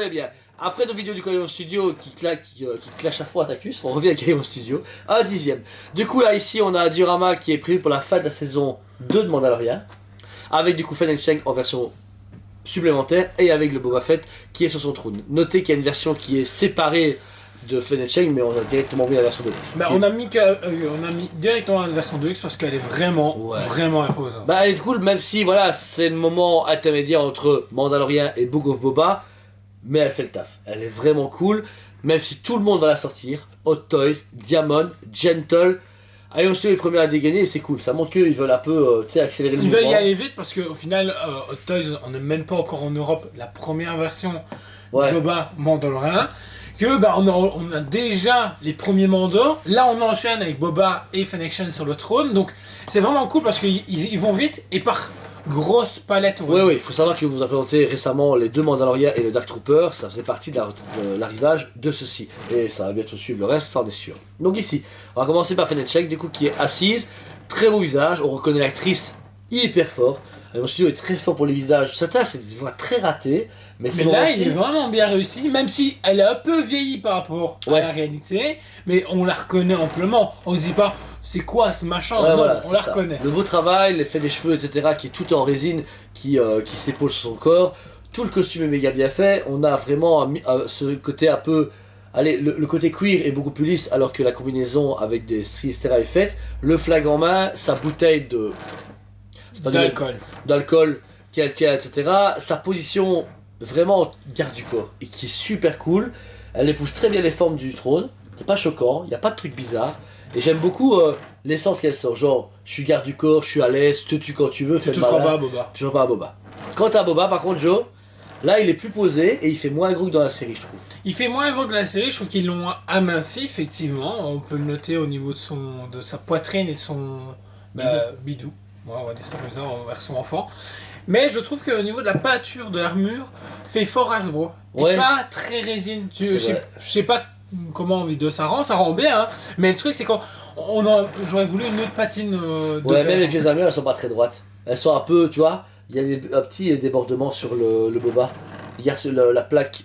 comprenez bien. Après nos vidéos du Kaimon Studio qui clashent à fond à Tacus, on revient à Kaimon Studio, un dixième. Du coup là ici on a un diorama qui est prévu pour la fin de la saison 2 de Mandalorian, avec du coup Fennec Shand en version supplémentaire et avec le Boba Fett qui est sur son trône. Notez qu'il y a une version qui est séparée de Fennec Shand, mais on a directement mis la version 2. Bah, on a mis directement la version 2X parce qu'elle est vraiment imposante. Bah elle est cool, même si voilà, c'est le moment intermédiaire entre Mandalorian et Book of Boba, mais elle fait le taf. Elle est vraiment cool, même si tout le monde va la sortir. Hot Toys, Diamond, Gentle. Allez, on se les premiers à dégainer et c'est cool. Ça montre qu'ils veulent un peu accélérer le mouvement. Ils veulent y aller vite parce qu'au final, Hot Toys, on n'est même pas encore en Europe. La première version de Boba Mandalorian. Que bah, on a déjà les premiers mandats. Là, on enchaîne avec Boba et Fennec Shand sur le trône. Donc, c'est vraiment cool parce qu'ils vont vite et par grosse palette. Oui, il faut savoir que vous avez présenté récemment les deux Mandalorians et le Dark Trooper. Ça faisait partie de l'arrivage de ceux-ci. Et ça va bientôt suivre le reste, ça en est sûr. Donc ici, on va commencer par Fennec Shand, du coup, qui est assise. Très beau visage. On reconnaît l'actrice hyper fort. Mon studio est très fort pour les visages. Certains, c'est des voix très ratées. Mais là, il est vraiment bien réussi, même si elle est un peu vieillie par rapport à la réalité, mais on la reconnaît amplement. On se dit pas, c'est quoi ce machin, non, voilà, on la reconnaît. Le beau travail, l'effet des cheveux, etc., qui est tout en résine, qui s'épaule sur son corps. Tout le costume est méga bien fait. On a vraiment ce côté un peu... Allez, le côté queer est beaucoup plus lisse, alors que la combinaison avec des stries, etc. est faite. Le flag en main, sa bouteille d'alcool qu'elle tient, etc. Sa position... vraiment garde du corps et qui est super cool. Elle épouse très bien les formes du trône, c'est pas choquant, il n'y a pas de trucs bizarres. Et j'aime beaucoup l'essence qu'elle sort, genre je suis garde du corps, je suis à l'aise, te tue quand tu veux, fais le malin. Pas à Boba. Toujours pas à Boba. Quant à Boba, par contre, Joe, là il est plus posé et il fait moins gros que dans la série, je trouve. Il fait moins gros que la série, je trouve qu'ils l'ont aminci, effectivement. On peut le noter au niveau de sa poitrine et de son bidou. Ouais, on va dire ça comme ça en version enfant. Mais je trouve qu'au niveau de la peinture de l'armure, fait fort Hasbro. Et pas très résine. Je sais pas comment on vidéo ça rend bien, hein. Mais le truc c'est j'aurais voulu une autre patine même les pièces d'armure elles sont pas très droites. Elles sont un peu, tu vois, il y a un petit débordement sur le Boba. Hier la plaque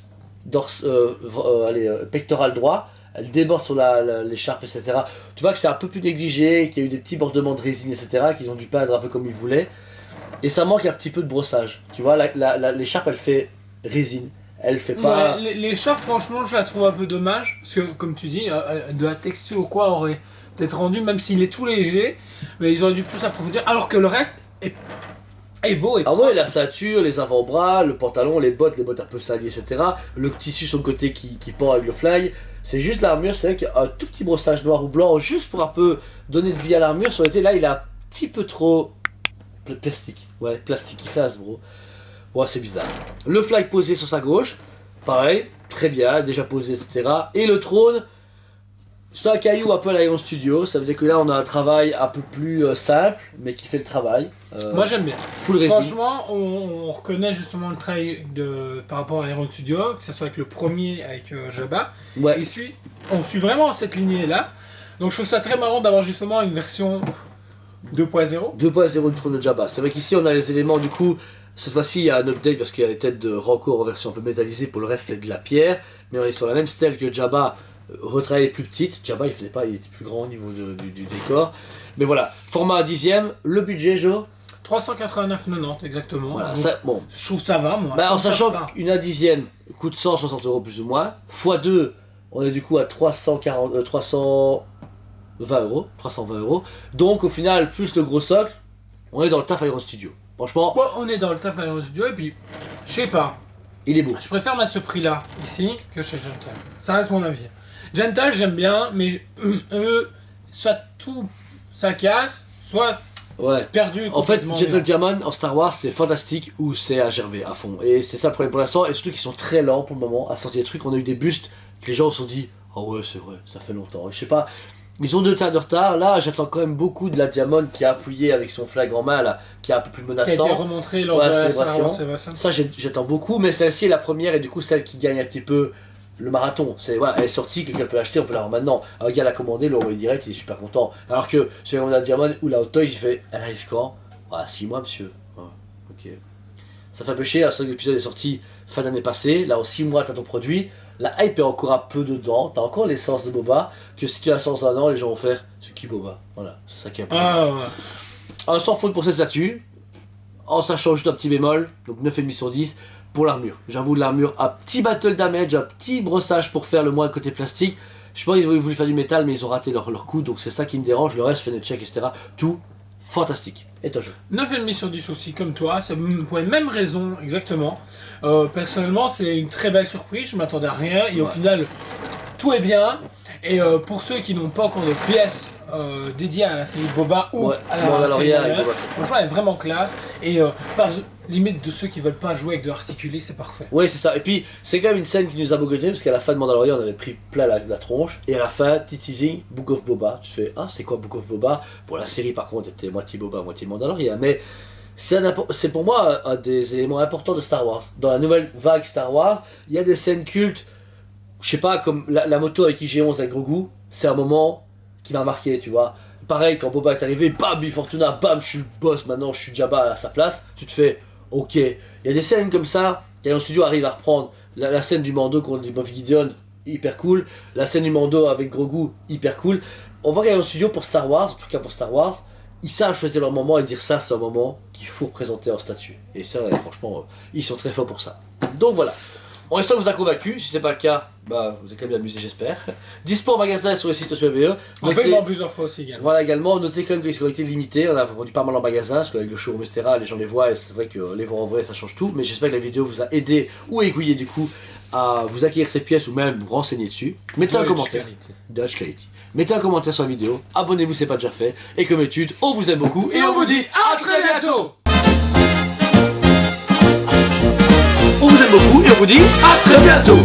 pectorale droit, elle déborde sur l'écharpe, etc. Tu vois que c'est un peu plus négligé, qu'il y a eu des petits bordements de résine, etc. Qu'ils ont dû peindre un peu comme ils voulaient. Et ça manque un petit peu de brossage. Tu vois, l'écharpe elle fait résine. Elle fait pas. Ouais, l'écharpe, franchement, je la trouve un peu dommage. Parce que, comme tu dis, de la texture ou quoi aurait peut-être rendu, même s'il est tout léger, mais ils auraient dû plus approfondir. Alors que le reste est beau. La ceinture, les avant-bras, le pantalon, les bottes un peu salies, etc. Le tissu sur le côté qui pend avec le fly. C'est juste l'armure, c'est vrai qu'il y a un tout petit brossage noir ou blanc, juste pour un peu donner de vie à l'armure. Sur l'été, là, il a un petit peu trop. Plastique, il fait Hasbro. Ouais, c'est bizarre. Le flag posé sur sa gauche, pareil, très bien, déjà posé, etc. Et le trône, c'est un caillou un peu à l'Iron Studio, ça veut dire que là on a un travail un peu plus simple, mais qui fait le travail. Moi j'aime bien. Full résine. Franchement, on reconnaît justement le travail par rapport à Iron Studio, que ce soit avec le premier, avec Jabba. Ouais. On suit vraiment cette lignée-là. Donc je trouve ça très marrant d'avoir justement une version 2.0 du trône de Jabba. C'est vrai qu'ici on a les éléments, du coup, cette fois-ci il y a un update parce qu'il y a les têtes de Rancor en version un peu métallisée, pour le reste c'est de la pierre, mais on est sur la même stèle que Jabba, retravaillée plus petite. Jabba il était plus grand au niveau du décor. Mais voilà, format 10ème, le budget, Joe 389,90 exactement. Voilà, donc, ça, bon. Je trouve ça va, moi. En sachant qu'une A10ème coûte 160 € plus ou moins, x2, on est du coup à 320 €. Donc au final, plus le gros socle, on est dans le taf Iron Studio. Franchement, on est dans le taf Iron Studio et puis, je sais pas. Il est beau. Je préfère mettre ce prix-là ici que chez Gentle. Ça reste mon avis. Gentle, j'aime bien, mais soit tout ça casse, soit perdu. En fait, Gentle Diamond en Star Wars, c'est fantastique ou c'est à gerber à fond. Et c'est ça le problème pour l'instant. Et surtout qu'ils sont très lents pour le moment à sortir des trucs. On a eu des bustes que les gens se sont dit, oh ouais, c'est vrai, ça fait longtemps. Et je sais pas. Ils ont 2 tas de retard. Là, j'attends quand même beaucoup de la Diamond qui a appuyé avec son flag en main, là, qui est un peu plus menaçant. Qui a été remontré lors de la célébration. Ça, j'attends beaucoup, mais celle-ci est la première et du coup, celle qui gagne un petit peu le marathon. Elle est sortie, quelqu'un peut l'acheter, on peut l'avoir maintenant. Un gars l'a commandé, l'a envoyé direct, il est super content. Alors que celui qui a la Diamond ou la Hot Toys, il fait, elle arrive quand 6 mois, monsieur. Ok. Ça fait un peu chier, un seul épisode est sorti fin d'année passée, là en 6 mois t'as ton produit, la hype est encore un peu dedans, t'as encore l'essence de Boba, que si tu as l'essence d'un an, les gens vont faire c'est qui Boba, voilà, c'est ça qui est un peu. Un sans faute pour cette statue, en sachant juste un petit bémol, donc 9,5 sur 10 pour l'armure. J'avoue l'armure, un petit battle damage, un petit brossage pour faire le moins côté plastique. Je pense qu'ils avaient voulu faire du métal mais ils ont raté leur coup, donc c'est ça qui me dérange, le reste, fenêtre check, etc. Tout fantastique. Et toi, jeu 9,5 sur 10 aussi, comme toi, c'est pour les mêmes raisons, exactement. Personnellement, c'est une très belle surprise, je m'attendais à rien, et au final, tout est bien. Et pour ceux qui n'ont pas encore de pièces dédiées à la série Boba ou à la série Boba, franchement, elle est vraiment classe. Et par limite de ceux qui veulent pas jouer avec de l'articulé, c'est parfait. Oui, c'est ça. Et puis, c'est quand même une scène qui nous a bogoté, parce qu'à la fin de Mandalorian, on avait pris plein la tronche. Et à la fin, petit teasing, Book of Boba. Tu fais, ah, c'est quoi Book of Boba? Pour la série, par contre, était moitié Boba, moitié Mandalorian. Mais c'est pour moi un des éléments importants de Star Wars. Dans la nouvelle vague Star Wars, il y a des scènes cultes. Je sais pas, comme la moto avec IG-11 avec Grogu, c'est un moment qui m'a marqué, tu vois. Pareil, quand Boba est arrivé, bam, Bib Fortuna, bam, je suis le boss, maintenant je suis Jabba à sa place. Tu te fais, ok. Il y a des scènes comme ça, Caillon Studio arrive à reprendre. La scène du Mando contre Moff Gideon, hyper cool. La scène du Mando avec Grogu, hyper cool. On voit Caillon Studio pour Star Wars, en tout cas pour Star Wars, ils savent choisir leur moment et dire ça, c'est un moment qu'il faut présenter en statut. Et ça, franchement, ils sont très forts pour ça. Donc voilà. On espère que vous a convaincu, si c'est pas le cas, bah vous êtes quand même amusé j'espère. Dispo en magasin et sur les sites OSPBE. On peut le plusieurs fois aussi également. Voilà également, notez quand même que les scolarités limitées, on a vendu pas mal en magasin, parce qu'avec le showroom etc, les gens les voient et c'est vrai que les voir en vrai ça change tout, mais j'espère que la vidéo vous a aidé ou aiguillé du coup à vous acquérir ces pièces ou même vous renseigner dessus. Mettez un commentaire. Dutch Quality. Mettez un commentaire sur la vidéo, abonnez-vous si c'est pas déjà fait, et comme d'habitude, on vous aime beaucoup et on vous dit à très bientôt. On vous aime beaucoup et on vous dit à très bientôt.